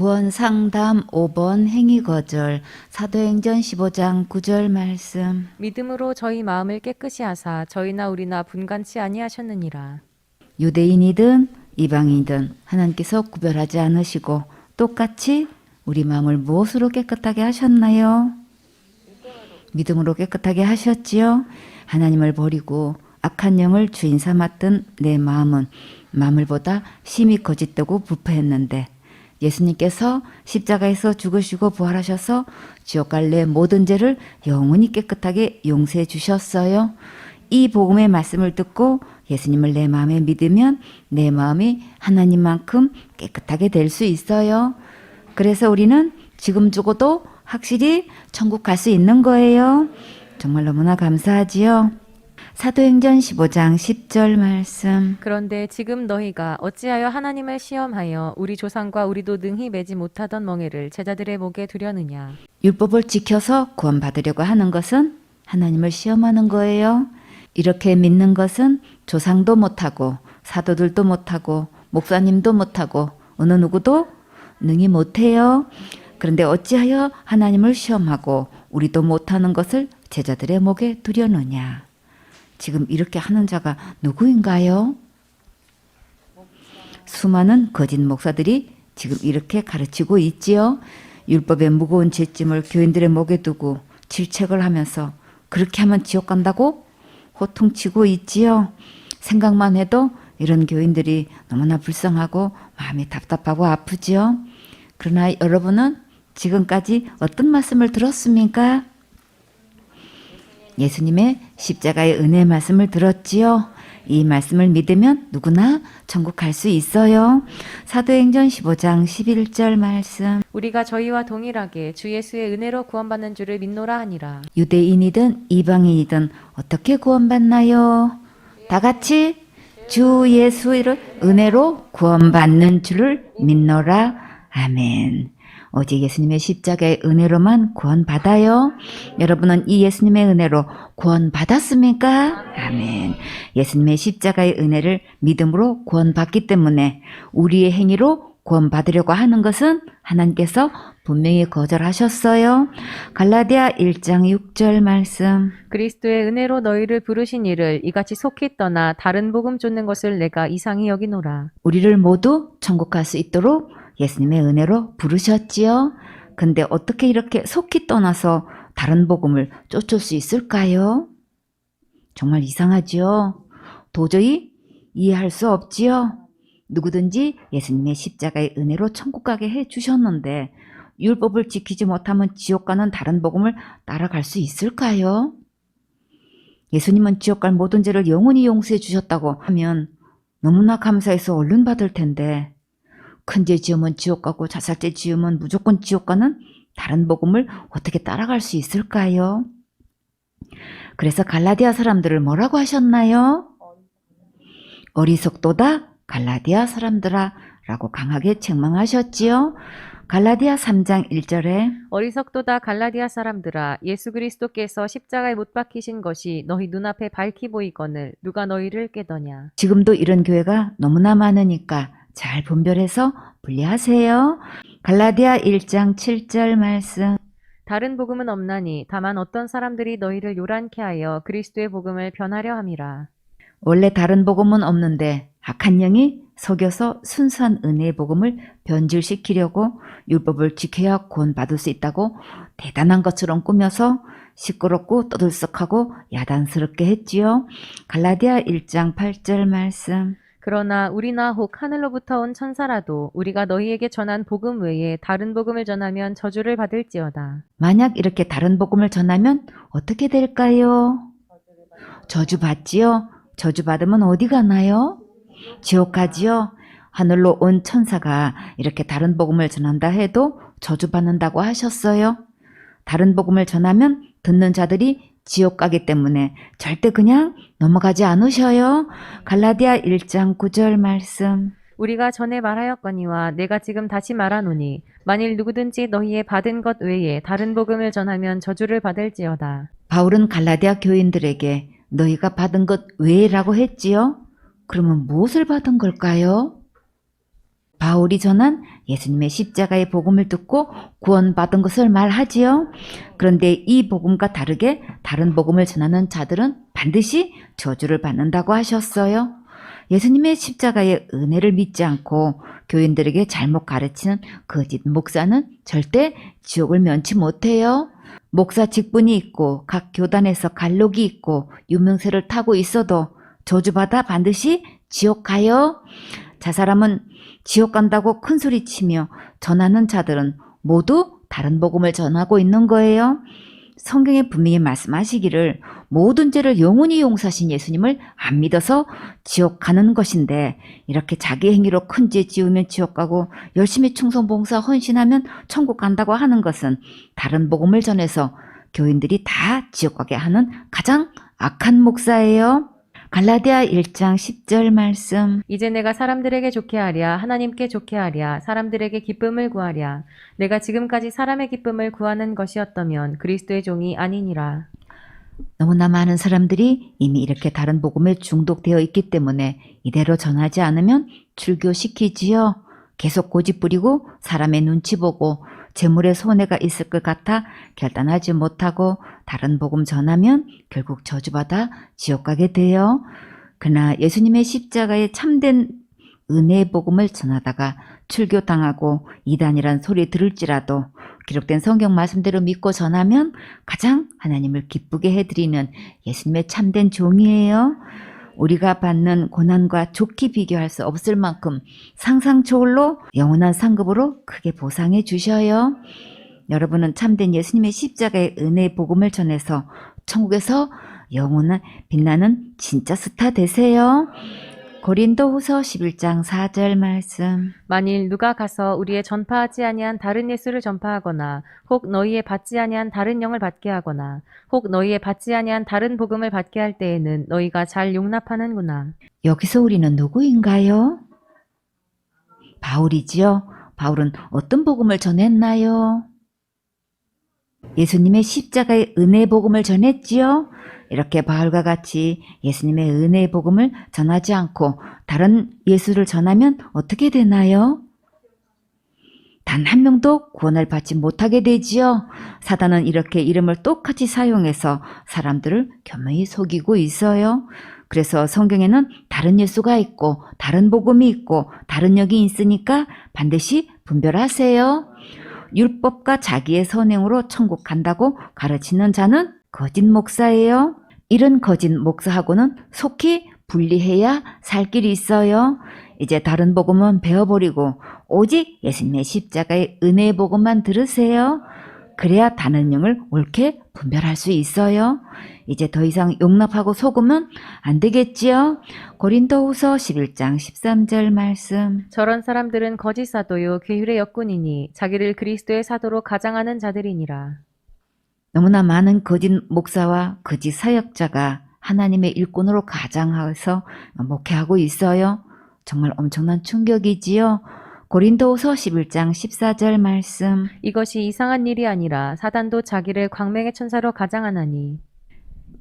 구원상담 5번 행위거절 사도행전 15장 9절 말씀. 믿음으로 저희 마음을 깨끗이 하사 저희나 우리나 분간치 아니하셨느니라. 유대인이든 이방인이든 하나님께서 구별하지 않으시고 똑같이 우리 마음을 무엇으로 깨끗하게 하셨나요? 믿음으로 깨끗하게 하셨지요. 하나님을 버리고 악한 영을 주인 삼았던 내 마음은 마물보다 심히 거짓되고 부패했는데 예수님께서 십자가에서 죽으시고 부활하셔서 지옥 갈 내 모든 죄를 영원히 깨끗하게 용서해 주셨어요. 이 복음의 말씀을 듣고 예수님을 내 마음에 믿으면 내 마음이 하나님만큼 깨끗하게 될 수 있어요. 그래서 우리는 지금 죽어도 확실히 천국 갈 수 있는 거예요. 정말 너무나 감사하지요. 사도행전 15장 10절 말씀. 그런데 지금 너희가 어찌하여 하나님을 시험하여 우리 조상과 우리도 능히 매지 못하던 멍에를 제자들의 목에 두려느냐. 율법을 지켜서 구원받으려고 하는 것은 하나님을 시험하는 거예요. 이렇게 믿는 것은 조상도 못하고 사도들도 못하고 목사님도 못하고 어느 누구도 능히 못해요. 그런데 어찌하여 하나님을 시험하고 우리도 못하는 것을 제자들의 목에 두려느냐. 지금 이렇게 하는 자가 누구인가요? 수많은 거짓 목사들이 지금 이렇게 가르치고 있지요. 율법의 무거운 죄짐을 교인들의 목에 두고 질책을 하면서 그렇게 하면 지옥 간다고 호통치고 있지요. 생각만 해도 이런 교인들이 너무나 불쌍하고 마음이 답답하고 아프지요. 그러나 여러분은 지금까지 어떤 말씀을 들었습니까? 예수님의 십자가의 은혜의 말씀을 들었지요. 이 말씀을 믿으면 누구나 천국 갈 수 있어요. 사도행전 15장 11절 말씀. 우리가 저희와 동일하게 주 예수의 은혜로 구원받는 줄을 믿노라 하니라. 유대인이든 이방인이든 어떻게 구원받나요? 다 같이 주 예수의 은혜로 구원받는 줄을 믿노라. 아멘. 오직 예수님의 십자가의 은혜로만 구원받아요. 여러분은 이 예수님의 은혜로 구원받았습니까? 아멘. 예수님의 십자가의 은혜를 믿음으로 구원받기 때문에 우리의 행위로 구원받으려고 하는 것은 하나님께서 분명히 거절하셨어요. 갈라디아 1장 6절 말씀. 그리스도의 은혜로 너희를 부르신 이를 이같이 속히 떠나 다른 복음 쫓는 것을 내가 이상히 여기노라. 우리를 모두 천국 갈 수 있도록 예수님의 은혜로 부르셨지요. 근데 어떻게 이렇게 속히 떠나서 다른 복음을 쫓을 수 있을까요? 정말 이상하지요. 도저히 이해할 수 없지요. 누구든지 예수님의 십자가의 은혜로 천국 가게 해주셨는데 율법을 지키지 못하면 지옥 가는 다른 복음을 따라갈 수 있을까요? 예수님은 지옥 갈 모든 죄를 영원히 용서해 주셨다고 하면 너무나 감사해서 얼른 받을 텐데 큰 죄 지으면 지옥 가고 자살죄 지으면 무조건 지옥 가는 다른 복음을 어떻게 따라갈 수 있을까요? 그래서 갈라디아 사람들을 뭐라고 하셨나요? 어리석도다 갈라디아 사람들아 라고 강하게 책망하셨지요. 갈라디아 3장 1절에 어리석도다 갈라디아 사람들아 예수 그리스도께서 십자가에 못 박히신 것이 너희 눈앞에 밝히 보이거늘 누가 너희를 깨더냐. 지금도 이런 교회가 너무나 많으니까 잘 분별해서 분리하세요. 갈라디아 1장 7절 말씀. 다른 복음은 없나니 다만 어떤 사람들이 너희를 요란케 하여 그리스도의 복음을 변하려 함이라. 원래 다른 복음은 없는데 악한 영이 속여서 순수한 은혜의 복음을 변질시키려고 율법을 지켜야 구원받을 수 있다고 대단한 것처럼 꾸며서 시끄럽고 떠들썩하고 야단스럽게 했지요. 갈라디아 1장 8절 말씀. 그러나 우리나 혹 하늘로부터 온 천사라도 우리가 너희에게 전한 복음 외에 다른 복음을 전하면 저주를 받을지어다. 만약 이렇게 다른 복음을 전하면 어떻게 될까요? 저주 받지요? 저주 받으면 어디 가나요? 지옥 가지요? 하늘로 온 천사가 이렇게 다른 복음을 전한다 해도 저주 받는다고 하셨어요. 다른 복음을 전하면 듣는 자들이 지옥 가기 때문에 절대 그냥 넘어가지 않으셔요. 갈라디아 1장 9절 말씀. 우리가 전에 말하였거니와 내가 지금 다시 말하노니 만일 누구든지 너희의 받은 것 외에 다른 복음을 전하면 저주를 받을지어다. 바울은 갈라디아 교인들에게 너희가 받은 것 외라고 했지요. 그러면 무엇을 받은 걸까요? 바울이 전한 예수님의 십자가의 복음을 듣고 구원받은 것을 말하지요. 그런데 이 복음과 다르게 다른 복음을 전하는 자들은 반드시 저주를 받는다고 하셨어요. 예수님의 십자가의 은혜를 믿지 않고 교인들에게 잘못 가르치는 거짓 목사는 절대 지옥을 면치 못해요. 목사 직분이 있고 각 교단에서 갈록이 있고 유명세를 타고 있어도 저주받아 반드시 지옥 가요. 자사람은 지옥 간다고 큰소리치며 전하는 자들은 모두 다른 복음을 전하고 있는 거예요. 성경에 분명히 말씀하시기를 모든 죄를 영원히 용서하신 예수님을 안 믿어서 지옥 가는 것인데, 이렇게 자기 행위로 큰 죄 지으면 지옥 가고 열심히 충성 봉사 헌신하면 천국 간다고 하는 것은 다른 복음을 전해서 교인들이 다 지옥 가게 하는 가장 악한 목사예요. 갈라디아 1장 10절 말씀. 이제 내가 사람들에게 좋게 하랴 하나님께 좋게 하랴 사람들에게 기쁨을 구하랴 내가 지금까지 사람의 기쁨을 구하는 것이었다면 그리스도의 종이 아니니라. 너무나 많은 사람들이 이미 이렇게 다른 복음에 중독되어 있기 때문에 이대로 전하지 않으면 출교시키지요. 계속 고집부리고 사람의 눈치 보고 재물에 손해가 있을 것 같아 결단하지 못하고 다른 복음 전하면 결국 저주받아 지옥 가게 돼요. 그러나 예수님의 십자가의 참된 은혜의 복음을 전하다가 출교당하고 이단이란 소리 들을지라도 기록된 성경 말씀대로 믿고 전하면 가장 하나님을 기쁘게 해드리는 예수님의 참된 종이에요. 우리가 받는 고난과 좋게 비교할 수 없을 만큼 상상 초월로 영원한 상급으로 크게 보상해 주셔요. 여러분은 참된 예수님의 십자가의 은혜의 복음을 전해서 천국에서 영원한 빛나는 진짜 스타 되세요. 고린도후서 11장 4절 말씀. 만일 누가 가서 우리의 전파하지 아니한 다른 예수를 전파하거나 혹 너희의 받지 아니한 다른 영을 받게 하거나 혹 너희의 받지 아니한 다른 복음을 받게 할 때에는 너희가 잘 용납하는구나. 여기서 우리는 누구인가요? 바울이지요. 바울은 어떤 복음을 전했나요? 예수님의 십자가의 은혜의 복음을 전했지요. 이렇게 바울과 같이 예수님의 은혜의 복음을 전하지 않고 다른 예수를 전하면 어떻게 되나요? 단 한 명도 구원을 받지 못하게 되지요. 사단은 이렇게 이름을 똑같이 사용해서 사람들을 교묘히 속이고 있어요. 그래서 성경에는 다른 예수가 있고 다른 복음이 있고 다른 영이 있으니까 반드시 분별하세요. 율법과 자기의 선행으로 천국 간다고 가르치는 자는 거짓 목사예요. 이런 거짓 목사하고는 속히 분리해야 살 길이 있어요. 이제 다른 복음은 배워버리고 오직 예수님의 십자가의 은혜의 복음만 들으세요. 그래야 다른 영을 옳게 분별할 수 있어요. 이제 더 이상 용납하고 속으면 안 되겠지요. 고린도후서 11장 13절 말씀. 저런 사람들은 거짓 사도요 괴율의 역군이니 자기를 그리스도의 사도로 가장하는 자들이니라. 너무나 많은 거짓 목사와 거짓 사역자가 하나님의 일꾼으로 가장해서 목회하고 있어요. 정말 엄청난 충격이지요. 고린도후서 11장 14절 말씀. 이것이 이상한 일이 아니라 사단도 자기를 광명의 천사로 가장하나니.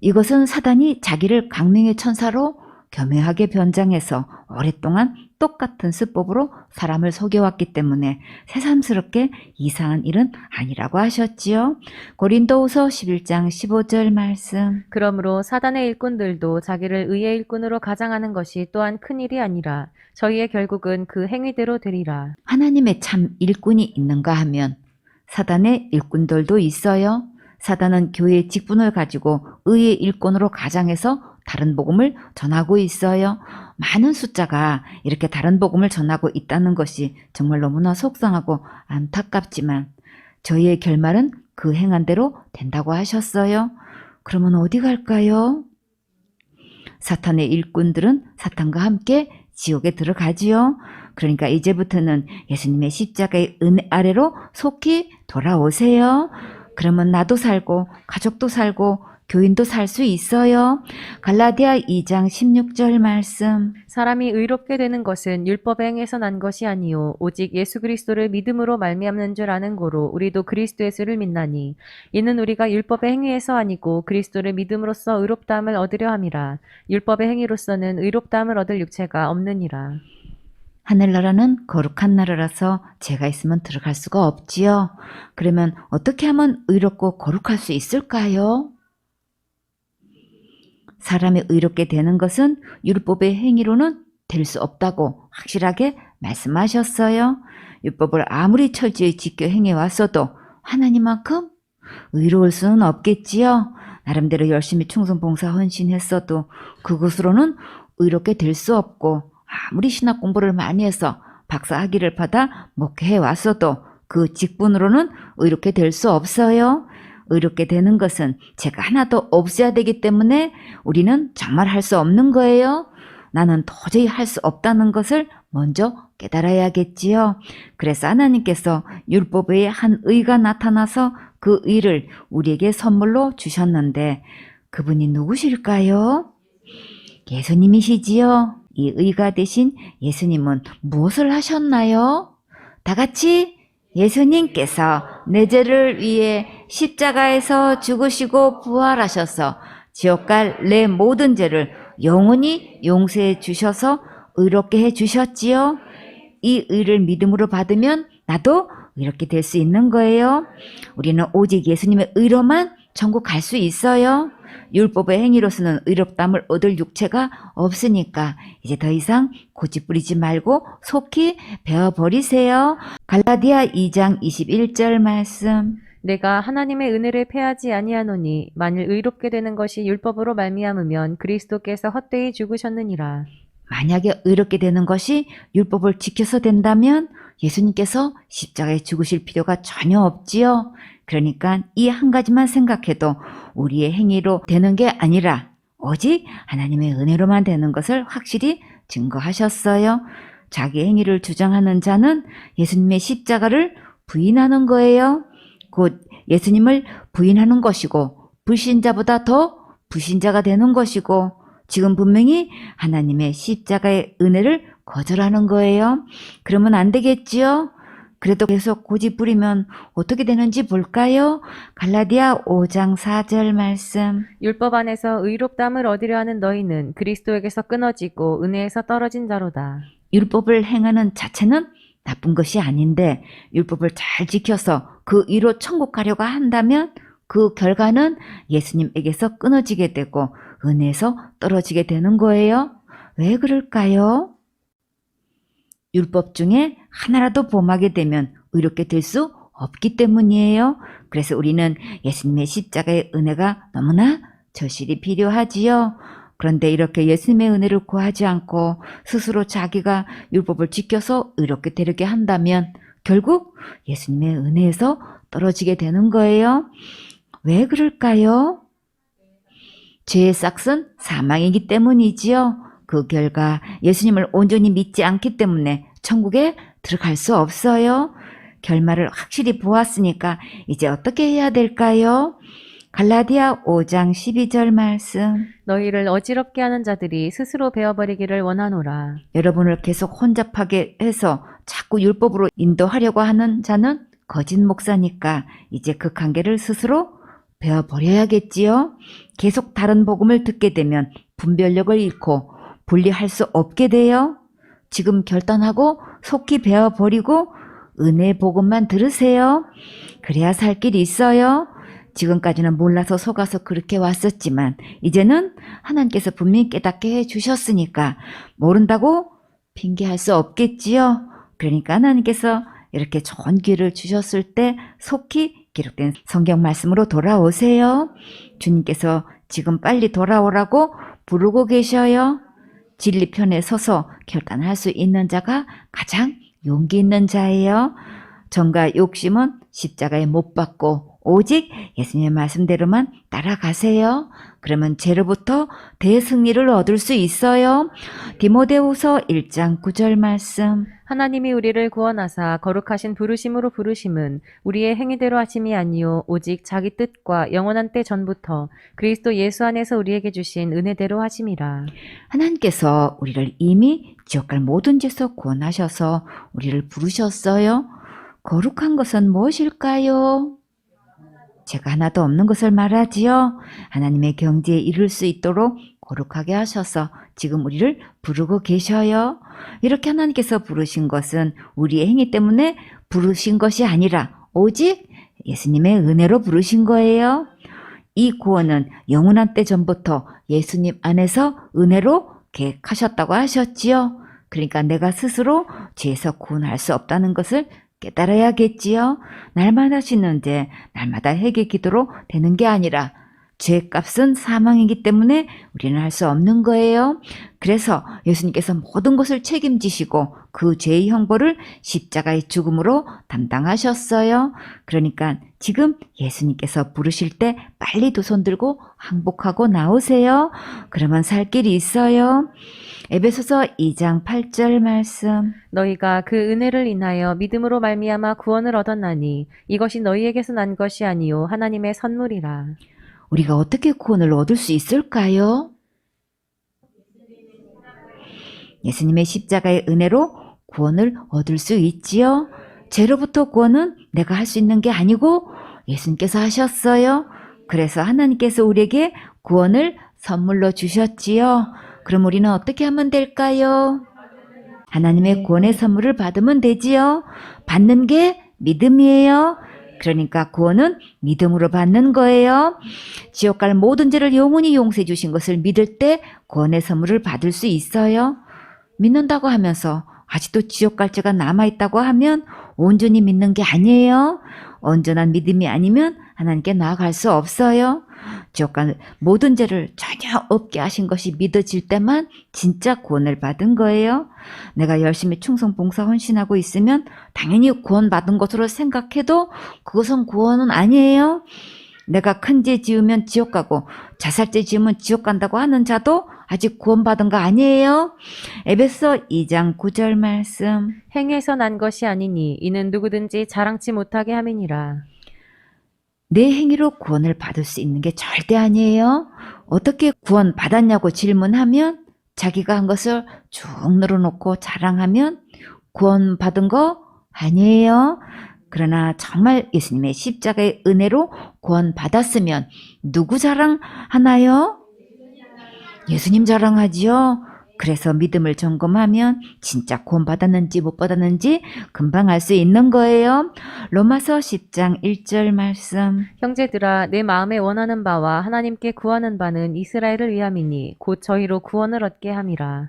이것은 사단이 자기를 강명의 천사로 교묘하게 변장해서 오랫동안 똑같은 수법으로 사람을 속여왔기 때문에 새삼스럽게 이상한 일은 아니라고 하셨지요. 고린도후서 11장 15절 말씀. 그러므로 사단의 일꾼들도 자기를 의의 일꾼으로 가장하는 것이 또한 큰 일이 아니라 저희의 결국은 그 행위대로 되리라. 하나님의 참 일꾼이 있는가 하면 사단의 일꾼들도 있어요. 사단은 교회의 직분을 가지고 의의 일꾼으로 가장해서 다른 복음을 전하고 있어요. 많은 숫자가 이렇게 다른 복음을 전하고 있다는 것이 정말 너무나 속상하고 안타깝지만 저희의 결말은 그 행한 대로 된다고 하셨어요. 그러면 어디 갈까요? 사탄의 일꾼들은 사탄과 함께 지옥에 들어가지요. 그러니까 이제부터는 예수님의 십자가의 은혜 아래로 속히 돌아오세요. 그러면 나도 살고 가족도 살고 교인도 살 수 있어요. 갈라디아 2장 16절 말씀. 사람이 의롭게 되는 것은 율법의 행에서 난 것이 아니요 오직 예수 그리스도를 믿음으로 말미암는 줄 아는 고로 우리도 그리스도 예수를 믿나니 이는 우리가 율법의 행위에서 아니고 그리스도를 믿음으로써 의롭다함을 얻으려 함이라. 율법의 행위로서는 의롭다함을 얻을 육체가 없느니라. 하늘나라는 거룩한 나라라서 제가 있으면 들어갈 수가 없지요. 그러면 어떻게 하면 의롭고 거룩할 수 있을까요? 사람이 의롭게 되는 것은 율법의 행위로는 될 수 없다고 확실하게 말씀하셨어요. 율법을 아무리 철저히 지켜 행해왔어도 하나님만큼 의로울 수는 없겠지요. 나름대로 열심히 충성봉사 헌신했어도 그것으로는 의롭게 될 수 없고, 아무리 신학 공부를 많이 해서 박사 학위를 받아 목회해 왔어도 그 직분으로는 의롭게 될 수 없어요. 의롭게 되는 것은 죄가 하나도 없어야 되기 때문에 우리는 정말 할 수 없는 거예요. 나는 도저히 할 수 없다는 것을 먼저 깨달아야겠지요. 그래서 하나님께서 율법의 한 의가 나타나서 그 의를 우리에게 선물로 주셨는데 그분이 누구실까요? 예수님이시지요. 이 의가 되신 예수님은 무엇을 하셨나요? 다 같이 예수님께서 내 죄를 위해 십자가에서 죽으시고 부활하셔서 지옥 갈 내 모든 죄를 영원히 용서해 주셔서 의롭게 해 주셨지요. 이 의를 믿음으로 받으면 나도 이렇게 될 수 있는 거예요. 우리는 오직 예수님의 의로만 천국 갈 수 있어요. 율법의 행위로서는 의롭담을 얻을 육체가 없으니까 이제 더 이상 고집부리지 말고 속히 배워버리세요. 갈라디아 2장 21절 말씀. 내가 하나님의 은혜를 패하지 아니하노니 만일 의롭게 되는 것이 율법으로 말미암으면 그리스도께서 헛되이 죽으셨느니라. 만약에 의롭게 되는 것이 율법을 지켜서 된다면 예수님께서 십자가에 죽으실 필요가 전혀 없지요. 그러니까 이 한 가지만 생각해도 우리의 행위로 되는 게 아니라 오직 하나님의 은혜로만 되는 것을 확실히 증거하셨어요. 자기 행위를 주장하는 자는 예수님의 십자가를 부인하는 거예요. 곧 예수님을 부인하는 것이고 불신자보다 더 불신자가 되는 것이고 지금 분명히 하나님의 십자가의 은혜를 거절하는 거예요. 그러면 안 되겠지요? 그래도 계속 고집 부리면 어떻게 되는지 볼까요? 갈라디아 5장 4절 말씀. 율법 안에서 의롭담을 얻으려 하는 너희는 그리스도에게서 끊어지고 은혜에서 떨어진 자로다. 율법을 행하는 자체는 나쁜 것이 아닌데 율법을 잘 지켜서 그 의로 천국 가려고 한다면 그 결과는 예수님에게서 끊어지게 되고 은혜에서 떨어지게 되는 거예요. 왜 그럴까요? 율법 중에 하나라도 범하게 되면 의롭게 될 수 없기 때문이에요. 그래서 우리는 예수님의 십자가의 은혜가 너무나 절실히 필요하지요. 그런데 이렇게 예수님의 은혜를 구하지 않고 스스로 자기가 율법을 지켜서 의롭게 되려게 한다면 결국 예수님의 은혜에서 떨어지게 되는 거예요. 왜 그럴까요? 죄의 싹은 사망이기 때문이지요. 그 결과 예수님을 온전히 믿지 않기 때문에 천국에 들어갈 수 없어요. 결말을 확실히 보았으니까 이제 어떻게 해야 될까요? 갈라디아 5장 12절 말씀. 너희를 어지럽게 하는 자들이 스스로 베어버리기를 원하노라. 여러분을 계속 혼잡하게 해서 자꾸 율법으로 인도하려고 하는 자는 거짓 목사니까 이제 그 관계를 스스로 베어버려야겠지요. 계속 다른 복음을 듣게 되면 분별력을 잃고 분리할 수 없게 돼요. 지금 결단하고 속히 베어버리고 은혜 복음만 들으세요. 그래야 살 길이 있어요. 지금까지는 몰라서 속아서 그렇게 왔었지만 이제는 하나님께서 분명히 깨닫게 해주셨으니까 모른다고 핑계할 수 없겠지요. 그러니까 하나님께서 이렇게 좋은 기회를 주셨을 때 속히 기록된 성경 말씀으로 돌아오세요. 주님께서 지금 빨리 돌아오라고 부르고 계셔요. 진리편에 서서 결단할 수 있는 자가 가장 용기 있는 자예요. 정과 욕심은 십자가에 못 박고 오직 예수님의 말씀대로만 따라가세요. 그러면 죄로부터 대승리를 얻을 수 있어요. 디모데후서 1장 9절 말씀. 하나님이 우리를 구원하사 거룩하신 부르심으로 부르심은 우리의 행위대로 하심이 아니요 오직 자기 뜻과 영원한 때 전부터 그리스도 예수 안에서 우리에게 주신 은혜대로 하심이라. 하나님께서 우리를 이미 지옥갈 모든 죄에서 구원하셔서 우리를 부르셨어요. 거룩한 것은 무엇일까요? 죄가 하나도 없는 것을 말하지요. 하나님의 경지에 이를 수 있도록 거룩하게 하셔서 지금 우리를 부르고 계셔요. 이렇게 하나님께서 부르신 것은 우리의 행위 때문에 부르신 것이 아니라 오직 예수님의 은혜로 부르신 거예요. 이 구원은 영원한 때 전부터 예수님 안에서 은혜로 계획하셨다고 하셨지요. 그러니까 내가 스스로 죄에서 구원할 수 없다는 것을 깨달아야겠지요. 날마다 씻는데 날마다 회개 기도로 되는 게 아니라 죄값은 사망이기 때문에 우리는 할 수 없는 거예요. 그래서 예수님께서 모든 것을 책임지시고 그 죄의 형벌을 십자가의 죽음으로 담당하셨어요. 그러니까 지금 예수님께서 부르실 때 빨리 두 손 들고 항복하고 나오세요. 그러면 살 길이 있어요. 에베소서 2장 8절 말씀. 너희가 그 은혜를 인하여 믿음으로 말미암아 구원을 얻었나니 이것이 너희에게서 난 것이 아니요 하나님의 선물이라. 우리가 어떻게 구원을 얻을 수 있을까요? 예수님의 십자가의 은혜로 구원을 얻을 수 있지요. 죄로부터 구원은 내가 할 수 있는 게 아니고 예수님께서 하셨어요. 그래서 하나님께서 우리에게 구원을 선물로 주셨지요. 그럼 우리는 어떻게 하면 될까요? 하나님의 구원의 선물을 받으면 되지요. 받는 게 믿음이에요. 그러니까 구원은 믿음으로 받는 거예요. 지옥 갈 모든 죄를 영원히 용서해 주신 것을 믿을 때 구원의 선물을 받을 수 있어요. 믿는다고 하면서 아직도 지옥 갈 죄가 남아있다고 하면 온전히 믿는 게 아니에요. 온전한 믿음이 아니면 하나님께 나아갈 수 없어요. 지옥 갈 모든 죄를 전혀 없게 하신 것이 믿어질 때만 진짜 구원을 받은 거예요. 내가 열심히 충성 봉사 헌신하고 있으면 당연히 구원받은 것으로 생각해도 그것은 구원은 아니에요. 내가 큰 죄 지으면 지옥 가고 자살죄 지으면 지옥 간다고 하는 자도 아직 구원받은 거 아니에요. 에베소 2장 9절 말씀. 행해서 난 것이 아니니 이는 누구든지 자랑치 못하게 함이니라. 내 행위로 구원을 받을 수 있는 게 절대 아니에요. 어떻게 구원 받았냐고 질문하면 자기가 한 것을 쭉 늘어놓고 자랑하면 구원 받은 거 아니에요. 그러나 정말 예수님의 십자가의 은혜로 구원 받았으면 누구 자랑하나요? 예수님 자랑하지요. 그래서 믿음을 점검하면 진짜 구원 받았는지 못 받았는지 금방 알 수 있는 거예요. 로마서 10장 1절 말씀. 형제들아 내 마음에 원하는 바와 하나님께 구하는 바는 이스라엘을 위함이니 곧 저희로 구원을 얻게 함이라.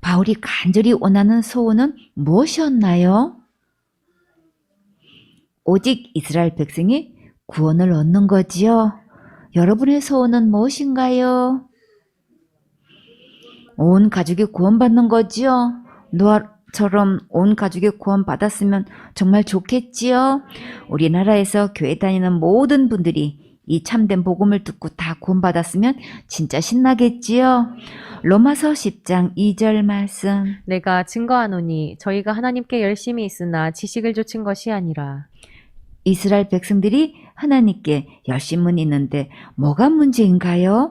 바울이 간절히 원하는 소원은 무엇이었나요? 오직 이스라엘 백성이 구원을 얻는 거지요. 여러분의 소원은 무엇인가요? 온 가족이 구원받는 거지요. 노아처럼 온 가족이 구원받았으면 정말 좋겠지요. 우리나라에서 교회 다니는 모든 분들이 이 참된 복음을 듣고 다 구원받았으면 진짜 신나겠지요. 로마서 10장 2절 말씀. 내가 증거하노니 저희가 하나님께 열심히 있으나 지식을 좇은 것이 아니라. 이스라엘 백성들이 하나님께 열심은 있는데 뭐가 문제인가요?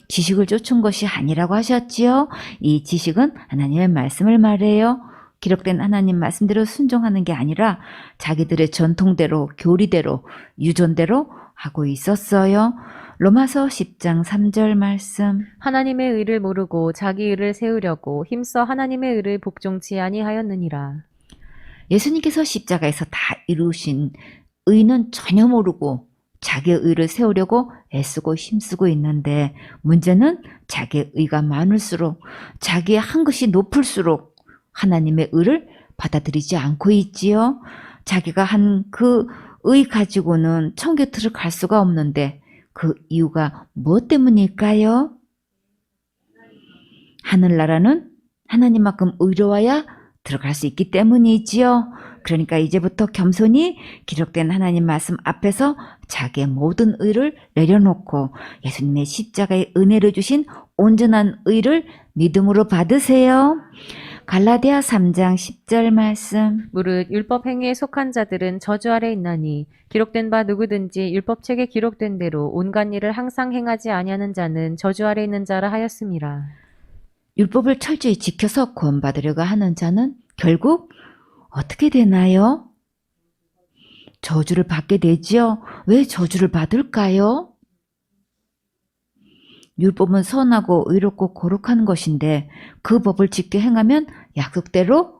지식을 쫓은 것이 아니라고 하셨지요. 이 지식은 하나님의 말씀을 말해요. 기록된 하나님 말씀대로 순종하는 게 아니라 자기들의 전통대로, 교리대로, 유전대로 하고 있었어요. 로마서 10장 3절 말씀. 하나님의 의를 모르고 자기 의를 세우려고 힘써 하나님의 의를 복종치 아니하였느니라. 예수님께서 십자가에서 다 이루신 의는 전혀 모르고 자기의 의를 세우려고 애쓰고 힘쓰고 있는데 문제는 자기의 의가 많을수록 자기의 한 것이 높을수록 하나님의 의를 받아들이지 않고 있지요. 자기가 한 그 의 가지고는 천국에 갈 수가 없는데 그 이유가 무엇 때문일까요? 하늘나라는 하나님만큼 의로워야 들어갈 수 있기 때문이지요. 그러니까 이제부터 겸손히 기록된 하나님 말씀 앞에서 자기의 모든 의를 내려놓고 예수님의 십자가의 은혜를 주신 온전한 의를 믿음으로 받으세요. 갈라디아 3장 10절 말씀. 무릇 율법 행위에 속한 자들은 저주 아래 있나니 기록된 바 누구든지 율법책에 기록된 대로 온갖 일을 항상 행하지 아니하는 자는 저주 아래 있는 자라 하였음이라. 율법을 철저히 지켜서 구원받으려고 하는 자는 결국 어떻게 되나요? 저주를 받게 되지요. 왜 저주를 받을까요? 율법은 선하고 의롭고 거룩한 것인데 그 법을 지켜 행하면 약속대로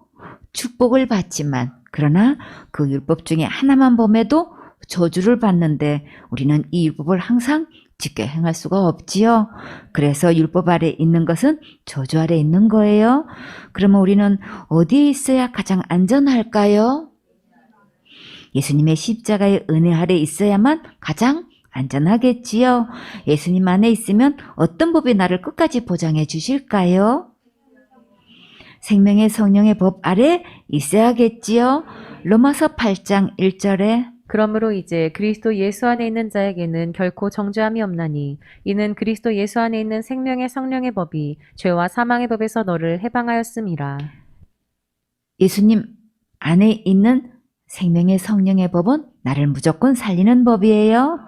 축복을 받지만 그러나 그 율법 중에 하나만 범해도 저주를 받는데 우리는 이 율법을 항상 지켜 행할 수가 없지요. 그래서 율법 아래 있는 것은 저주 아래 있는 거예요. 그러면 우리는 어디에 있어야 가장 안전할까요? 예수님의 십자가의 은혜 아래 있어야만 가장 안전하겠지요. 예수님 안에 있으면 어떤 법이 나를 끝까지 보장해 주실까요? 생명의 성령의 법 아래 있어야겠지요. 로마서 8장 1절에 그러므로 이제 그리스도 예수 안에 있는 자에게는 결코 정죄함이 없나니 이는 그리스도 예수 안에 있는 생명의 성령의 법이 죄와 사망의 법에서 너를 해방하였음이라. 예수님 안에 있는 생명의 성령의 법은 나를 무조건 살리는 법이에요.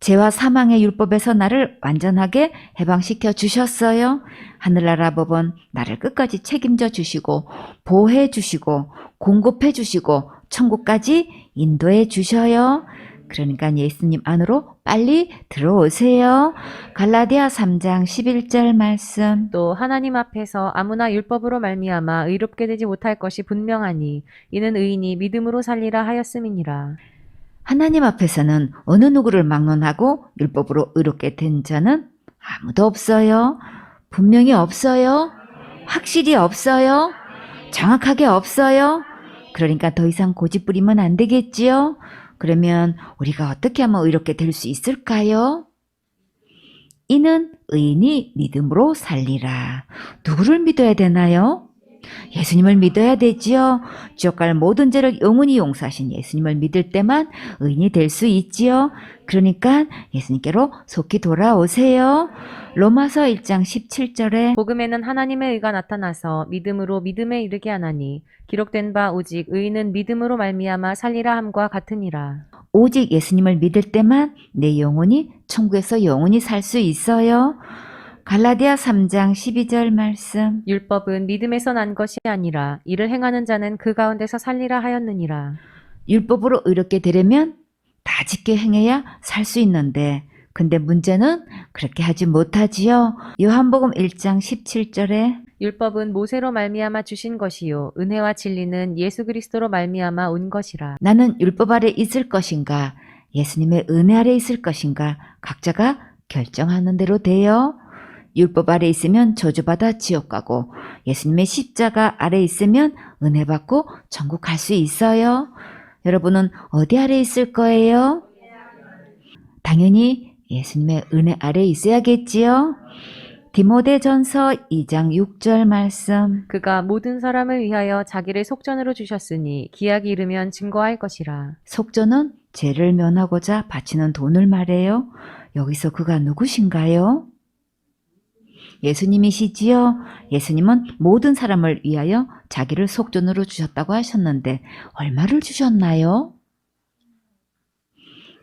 죄와 사망의 율법에서 나를 완전하게 해방시켜 주셨어요. 하늘나라 법은 나를 끝까지 책임져 주시고 보호해 주시고 공급해 주시고 천국까지 인도해 주셔요. 그러니까 예수님 안으로 빨리 들어오세요. 갈라디아 3장 11절 말씀. 또 하나님 앞에서 아무나 율법으로 말미암아 의롭게 되지 못할 것이 분명하니 이는 의인이 믿음으로 살리라 하였음이니라. 하나님 앞에서는 어느 누구를 막론하고 율법으로 의롭게 된 자는 아무도 없어요. 분명히 없어요. 확실히 없어요. 정확하게 없어요. 그러니까 더 이상 고집 부리면 안 되겠지요. 그러면 우리가 어떻게 하면 의롭게 될 수 있을까요? 이는 의인이 믿음으로 살리라. 누구를 믿어야 되나요? 예수님을 믿어야 되지요. 지옥 갈 모든 죄를 영원히 용서하신 예수님을 믿을 때만 의인이 될 수 있지요. 그러니까 예수님께로 속히 돌아오세요. 로마서 1장 17절에 복음에는 하나님의 의가 나타나서 믿음으로 믿음에 이르게 하나니 기록된 바 오직 의인은 믿음으로 말미암아 살리라 함과 같으니라. 오직 예수님을 믿을 때만 내 영혼이 천국에서 영원히 살 수 있어요. 갈라디아 3장 12절 말씀. 율법은 믿음에서 난 것이 아니라 이를 행하는 자는 그 가운데서 살리라 하였느니라. 율법으로 의롭게 되려면 다 지켜 행해야 살 수 있는데 근데 문제는 그렇게 하지 못하지요. 요한복음 1장 17절에 율법은 모세로 말미암아 주신 것이요 은혜와 진리는 예수 그리스도로 말미암아 온 것이라. 나는 율법 아래 있을 것인가 예수님의 은혜 아래 있을 것인가 각자가 결정하는 대로 돼요. 율법 아래 있으면 저주받아 지옥 가고 예수님의 십자가 아래 있으면 은혜 받고 천국 갈 수 있어요. 여러분은 어디 아래 있을 거예요? 당연히 예수님의 은혜 아래 있어야겠지요. 디모데전서 2장 6절 말씀. 그가 모든 사람을 위하여 자기를 속전으로 주셨으니 기약이 이르면 증거할 것이라. 속전은 죄를 면하고자 바치는 돈을 말해요. 여기서 그가 누구신가요? 예수님이시지요. 예수님은 모든 사람을 위하여 자기를 속전으로 주셨다고 하셨는데 얼마를 주셨나요?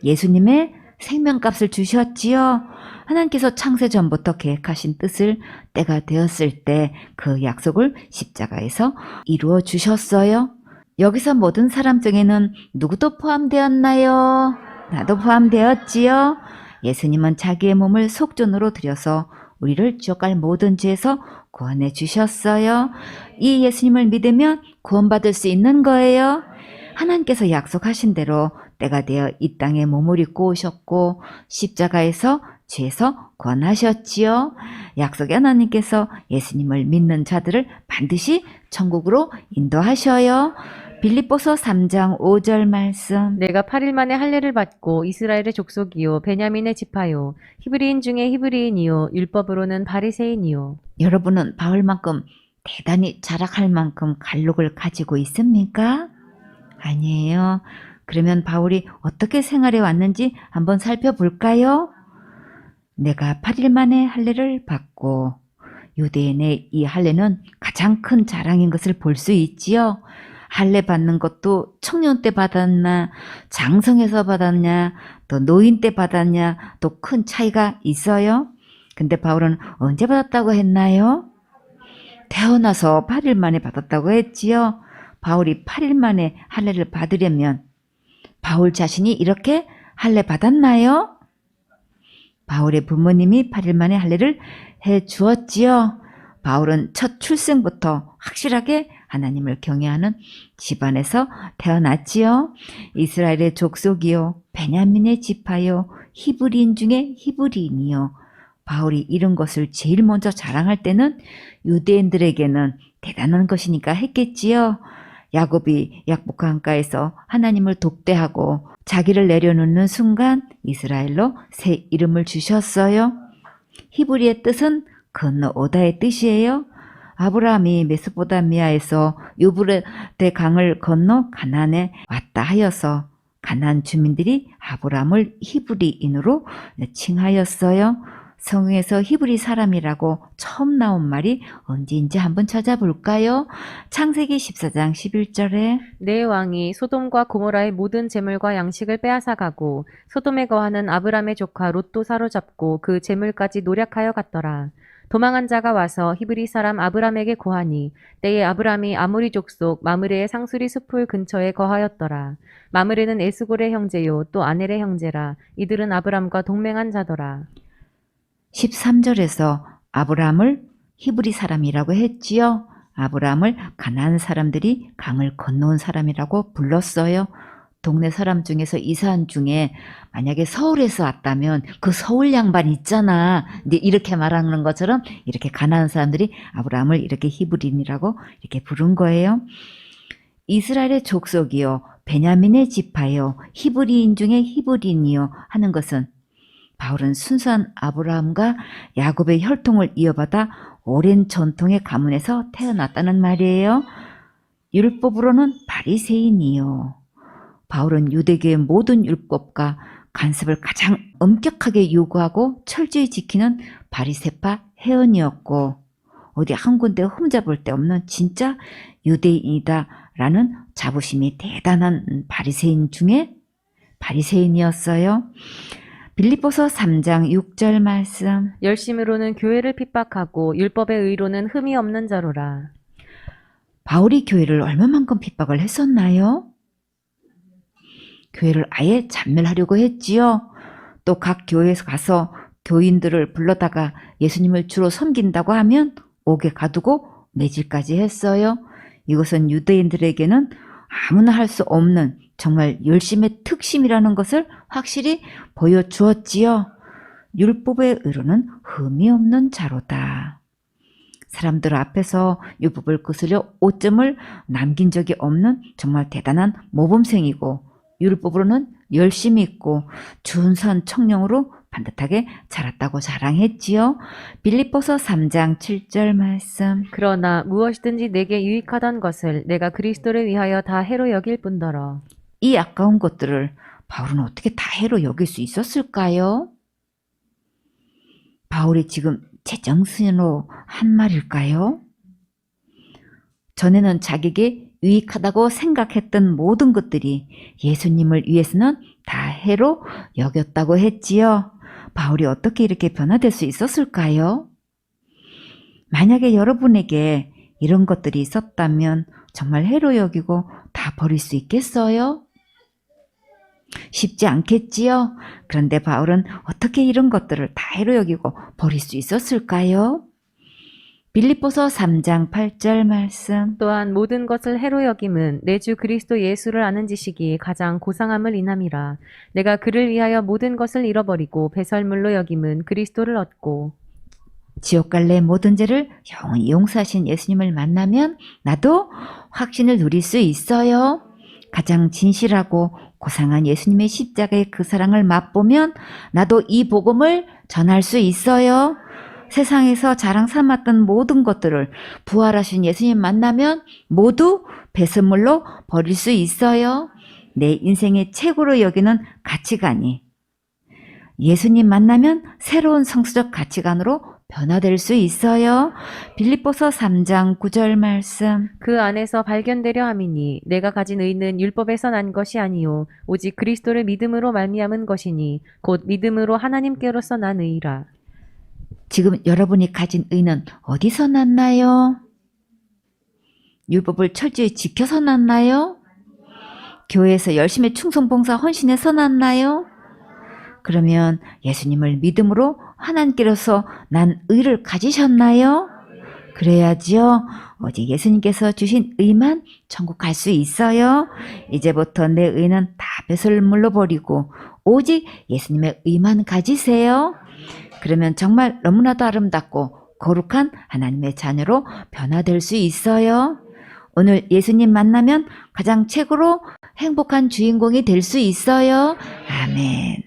예수님의 생명값을 주셨지요. 하나님께서 창세 전부터 계획하신 뜻을 때가 되었을 때 그 약속을 십자가에서 이루어 주셨어요. 여기서 모든 사람 중에는 누구도 포함되었나요? 나도 포함되었지요. 예수님은 자기의 몸을 속전으로 들여서 우리를 지옥 갈 모든 죄에서 구원해 주셨어요. 이 예수님을 믿으면 구원받을 수 있는 거예요. 하나님께서 약속하신 대로 때가 되어 이 땅에 몸을 입고 오셨고 십자가에서 죄에서 구원하셨지요. 약속의 하나님께서 예수님을 믿는 자들을 반드시 천국으로 인도하셔요. 빌립보서 3장 5절 말씀. 내가 8일 만에 할례를 받고 이스라엘의 족속이요 베냐민의 지파요 히브리인 중에 히브리인이요 율법으로는 바리새인이요. 여러분은 바울만큼 대단히 자랑할 만큼 갈록을 가지고 있습니까? 아니에요. 그러면 바울이 어떻게 생활해 왔는지 한번 살펴볼까요? 내가 8일 만에 할례를 받고 유대인의 이 할례는 가장 큰 자랑인 것을 볼 수 있지요. 할례 받는 것도 청년 때 받았나 장성에서 받았냐 또 노인 때 받았냐 또 큰 차이가 있어요. 근데 바울은 언제 받았다고 했나요? 태어나서 8일 만에 받았다고 했지요. 바울이 8일 만에 할례를 받으려면 바울 자신이 이렇게 할례 받았나요? 바울의 부모님이 8일 만에 할례를 해 주었지요. 바울은 첫 출생부터 확실하게 하나님을 경외하는 집안에서 태어났지요. 이스라엘의 족속이요, 베냐민의 지파요, 히브리인 중에 히브리인이요. 바울이 이런 것을 제일 먼저 자랑할 때는 유대인들에게는 대단한 것이니까 했겠지요. 야곱이 약복강가에서 하나님을 독대하고 자기를 내려놓는 순간 이스라엘로 새 이름을 주셨어요. 히브리의 뜻은 건너오다의 뜻이에요. 아브라함이 메소포타미아에서 유브라데 강을 건너 가나안에 왔다 하여서 가나안 주민들이 아브라함을 히브리인으로 칭하였어요. 성경에서 히브리 사람이라고 처음 나온 말이 언제인지 한번 찾아볼까요? 창세기 14장 11절에 내 왕이 소돔과 고모라의 모든 재물과 양식을 빼앗아가고 소돔에 거하는 아브람의 조카 롯도 사로잡고 그 재물까지 노략하여 갔더라. 도망한 자가 와서 히브리 사람 아브람에게 고하니 때에 아브람이 아모리 족속 마므레의 상수리 숲을 근처에 거하였더라. 마므레는 에스골의 형제요 또 아넬의 형제라. 이들은 아브람과 동맹한 자더라. 13절에서 아브라함을 히브리 사람이라고 했지요. 아브라함을 가나안 사람들이 강을 건너온 사람이라고 불렀어요. 동네 사람 중에서 이사한 중에 만약에 서울에서 왔다면 그 서울 양반 있잖아. 근데 이렇게 말하는 것처럼 이렇게 가나안 사람들이 아브라함을 이렇게 히브리인이라고 이렇게 부른 거예요. 이스라엘의 족속이요, 베냐민의 지파요, 히브리인 중에 히브리인이요 하는 것은 바울은 순수한 아브라함과 야곱의 혈통을 이어받아 오랜 전통의 가문에서 태어났다는 말이에요. 율법으로는 바리새인이요. 바울은 유대교의 모든 율법과 간섭을 가장 엄격하게 요구하고 철저히 지키는 바리새파 회원이었고 어디 한 군데 흠잡을 데 없는 진짜 유대인이다라는 자부심이 대단한 바리새인 중에 바리새인이었어요. 빌립보서 3장 6절 말씀. 열심으로는 교회를 핍박하고 율법의 의로는 흠이 없는 자로라. 바울이 교회를 얼마만큼 핍박을 했었나요? 교회를 아예 잔멸하려고 했지요. 또 각 교회에서 가서 교인들을 불러다가 예수님을 주로 섬긴다고 하면 옥에 가두고 매질까지 했어요. 이것은 유대인들에게는 아무나 할 수 없는 정말 열심의 특심이라는 것을 확실히 보여주었지요. 율법의 의로는 흠이 없는 자로다. 사람들 앞에서 율법을 거스려 오점을 남긴 적이 없는 정말 대단한 모범생이고 율법으로는 열심히 있고 준수한 청년으로 반듯하게 자랐다고 자랑했지요. 빌립보서 3장 7절 말씀. 그러나 무엇이든지 내게 유익하던 것을 내가 그리스도를 위하여 다 해로 여길 뿐더러. 이 아까운 것들을 바울은 어떻게 다 해로 여길 수 있었을까요? 바울이 지금 제정신으로 한 말일까요? 전에는 자기에게 유익하다고 생각했던 모든 것들이 예수님을 위해서는 다 해로 여겼다고 했지요. 바울이 어떻게 이렇게 변화될 수 있었을까요? 만약에 여러분에게 이런 것들이 있었다면 정말 해로 여기고 다 버릴 수 있겠어요? 쉽지 않겠지요? 그런데 바울은 어떻게 이런 것들을 다 해로 여기고 버릴 수 있었을까요? 빌립보서 3장 8절 말씀. 또한 모든 것을 해로 여김은 내 주 그리스도 예수를 아는 지식이 가장 고상함을 인함이라. 내가 그를 위하여 모든 것을 잃어버리고 배설물로 여김은 그리스도를 얻고. 지옥 갈래 모든 죄를 영원히 용서하신 예수님을 만나면 나도 확신을 누릴 수 있어요. 가장 진실하고 고상한 예수님의 십자가의 그 사랑을 맛보면 나도 이 복음을 전할 수 있어요. 세상에서 자랑 삼았던 모든 것들을 부활하신 예수님 만나면 모두 배설물로 버릴 수 있어요. 내 인생의 최고로 여기는 가치관이 예수님 만나면 새로운 성수적 가치관으로 변화될 수 있어요. 빌립보서 3장 9절 말씀. 그 안에서 발견되려 함이니 내가 가진 의는 율법에서 난 것이 아니요 오직 그리스도를 믿음으로 말미암은 것이니 곧 믿음으로 하나님께로서 난 의라. 지금 여러분이 가진 의는 어디서 났나요? 율법을 철저히 지켜서 났나요? 교회에서 열심히 충성봉사 헌신해서 났나요? 그러면 예수님을 믿음으로 하나님께로서 난 의를 가지셨나요? 그래야지요. 오직 예수님께서 주신 의만 천국 갈 수 있어요. 이제부터 내 의는 다 배설물로 버리고 오직 예수님의 의만 가지세요. 그러면 정말 너무나도 아름답고 거룩한 하나님의 자녀로 변화될 수 있어요. 오늘 예수님 만나면 가장 최고로 행복한 주인공이 될 수 있어요. 아멘.